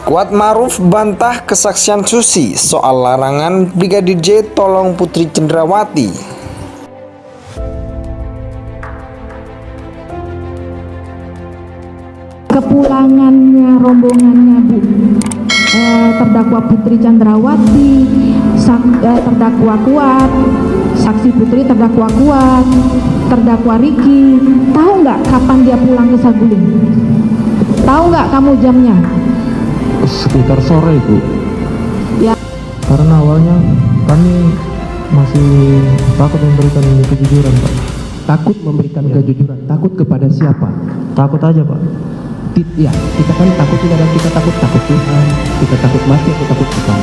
Kuat Ma'ruf bantah kesaksian Susi soal larangan Brigadir J tolong Putri Cendrawati. Kepulangannya rombongannya terdakwa Putri Cendrawati, terdakwa Kuat, saksi Putri terdakwa Kuat, terdakwa Riki, tahu nggak kapan dia pulang ke Saguling? Tahu nggak kamu jamnya? Sekitar sore, Bu. Ya. Karena awalnya kami masih takut memberikan kejujuran, Pak. Takut memberikan kejujuran. Takut kepada siapa? Takut aja, Pak. Ya, kita kan takut tidak ada, kita takut Tuhan, kita takut mati atau takut Tuhan.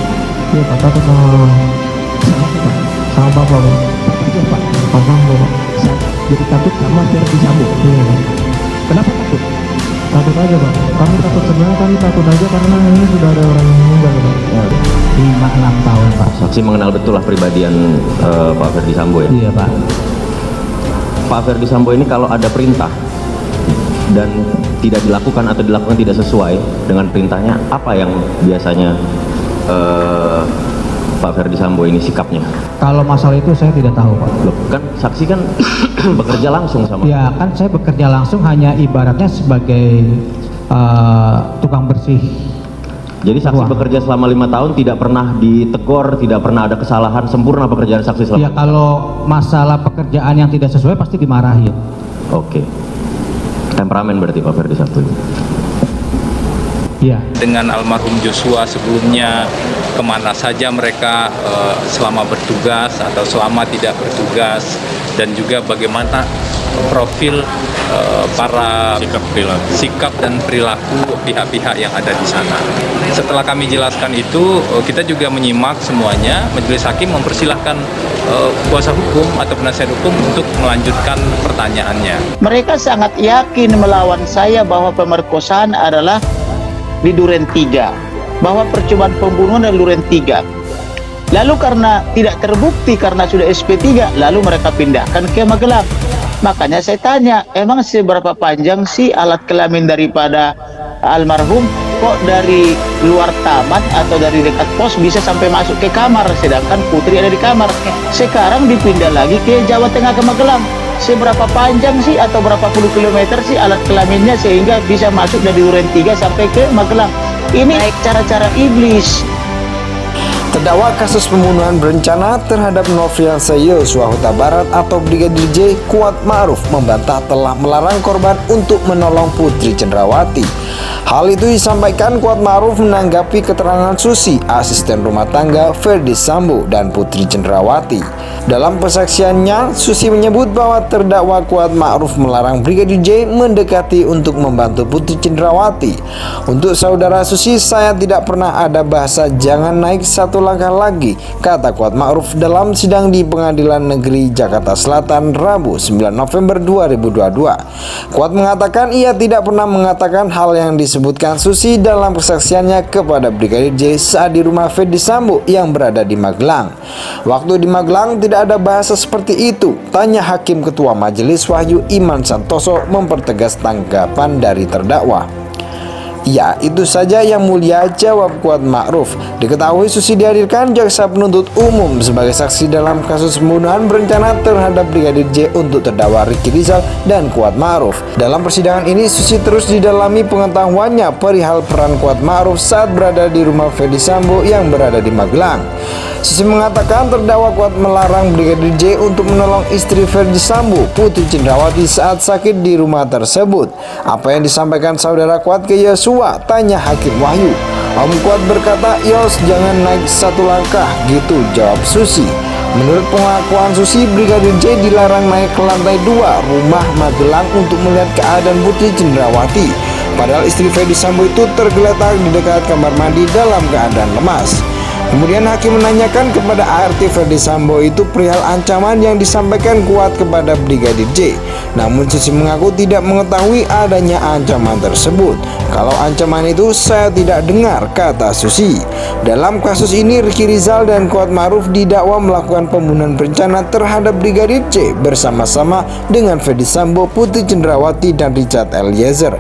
Iya, Pak, takut sama Siapa? sama Bapak, Pak. Bapak siapa? Pak Sambo, Pak. Jadi takut sama Verdi Sambo. Iya, Pak. Kenapa takut? Takut aja, Pak. Sebenarnya kami takut aja karena ini sudah ada orang yang meninggal, Pak. Ya, 5-6 tahun, Pak. Saksi mengenal betul lah pribadian Pak Verdi Sambo ya. Iya, Pak. Pak Verdi Sambo ini kalau ada perintah dan tidak dilakukan atau dilakukan tidak sesuai dengan perintahnya, apa yang biasanya Pak Verdi Sambo ini sikapnya? Kalau masalah itu saya tidak tahu, Pak. Loh, kan saksi kan bekerja langsung sama. Ya, kan saya bekerja langsung hanya ibaratnya sebagai tukang bersih. Jadi saksi ruang. bekerja selama 5 tahun tidak pernah ditegur, tidak pernah ada kesalahan, sempurna pekerjaan saksi selama. Ya, kalau masalah pekerjaan yang tidak sesuai pasti dimarahin. Oke. Temperamen berarti Pak Verdi Sambo. Iya. Dengan almarhum Joshua sebelumnya, kemana saja mereka selama bertugas atau selama tidak bertugas, dan juga bagaimana profil para sikap dan perilaku pihak-pihak yang ada di sana. Setelah kami jelaskan itu, kita juga menyimak semuanya. Majelis Hakim mempersilahkan kuasa hukum atau penasihat hukum untuk melanjutkan pertanyaannya. Mereka sangat yakin melawan saya bahwa pemerkosaan adalah di Duren 3, bahwa percobaan pembunuhan adalah Duren 3. Lalu karena tidak terbukti karena sudah SP3, lalu mereka pindahkan ke Magelang. Makanya saya tanya, emang seberapa panjang sih alat kelamin daripada almarhum? Kok dari luar taman atau dari dekat pos bisa sampai masuk ke kamar, sedangkan Putri ada di kamar. Sekarang dipindah lagi ke Jawa Tengah, ke Magelang. Seberapa panjang sih atau berapa puluh kilometer sih alat kelaminnya sehingga bisa masuk dari Duren 3 sampai ke Magelang? Ini cara-cara iblis. Terdakwa kasus pembunuhan berencana terhadap Nofriansah Yosua Huta Barat atau Brigadir J, Kuat Ma'ruf membantah telah melarang korban untuk menolong Putri Cendrawati. Hal itu disampaikan Kuat Ma'ruf menanggapi keterangan Susi, asisten rumah tangga Verdi Sambo dan Putri Cendrawati. Dalam persaksiannya, Susi menyebut bahwa terdakwa Kuat Ma'ruf melarang Brigadir J mendekati untuk membantu Putri Cendrawati. Untuk saudara Susi, saya tidak pernah ada bahasa jangan naik satu langkah lagi, kata Kuat Ma'ruf dalam sidang di Pengadilan Negeri Jakarta Selatan Rabu 9 November 2022. Kuat mengatakan ia tidak pernah mengatakan hal yang disebutkan Susi dalam kesaksiannya kepada Brigadir J saat di rumah Verdi Sambo yang berada di Magelang. Waktu di Magelang tidak ada bahasa seperti itu, tanya Hakim Ketua Majelis Wahyu Iman Santoso mempertegas tanggapan dari terdakwa. Ya, itu saja yang mulia, jawab Kuat Ma'ruf. Diketahui Susi dihadirkan jaksa penuntut umum sebagai saksi dalam kasus pembunuhan berencana terhadap Brigadir J untuk terdakwa Riki Rizal dan Kuat Ma'ruf. Dalam persidangan ini, Susi terus didalami pengetahuannya perihal peran Kuat Ma'ruf saat berada di rumah Verdi Sambo yang berada di Magelang. Susi mengatakan terdakwa Kuat melarang Brigadir J untuk menolong istri Verdi Sambo, Putri Cendrawati, saat sakit di rumah tersebut. Apa yang disampaikan saudara Kuat ke Yosua? Tanya Hakim Wahyu. Om Kuat berkata, Yos jangan naik satu langkah gitu, jawab Susi. Menurut pengakuan Susi, Brigadir J dilarang naik ke lantai 2 rumah Magelang untuk melihat keadaan Putri Cendrawati. Padahal istri Verdi Sambo itu tergeletak di dekat kamar mandi dalam keadaan lemas. Kemudian Hakim menanyakan kepada ART Verdi Sambo itu perihal ancaman yang disampaikan Kuat kepada Brigadir J. Namun Susi mengaku tidak mengetahui adanya ancaman tersebut. Kalau ancaman itu saya tidak dengar, kata Susi. Dalam kasus ini Riki Rizal dan Kuat Ma'ruf didakwa melakukan pembunuhan berencana terhadap Brigadir J bersama-sama dengan Verdi Sambo, Putri Cendrawati dan Richard Eliezer.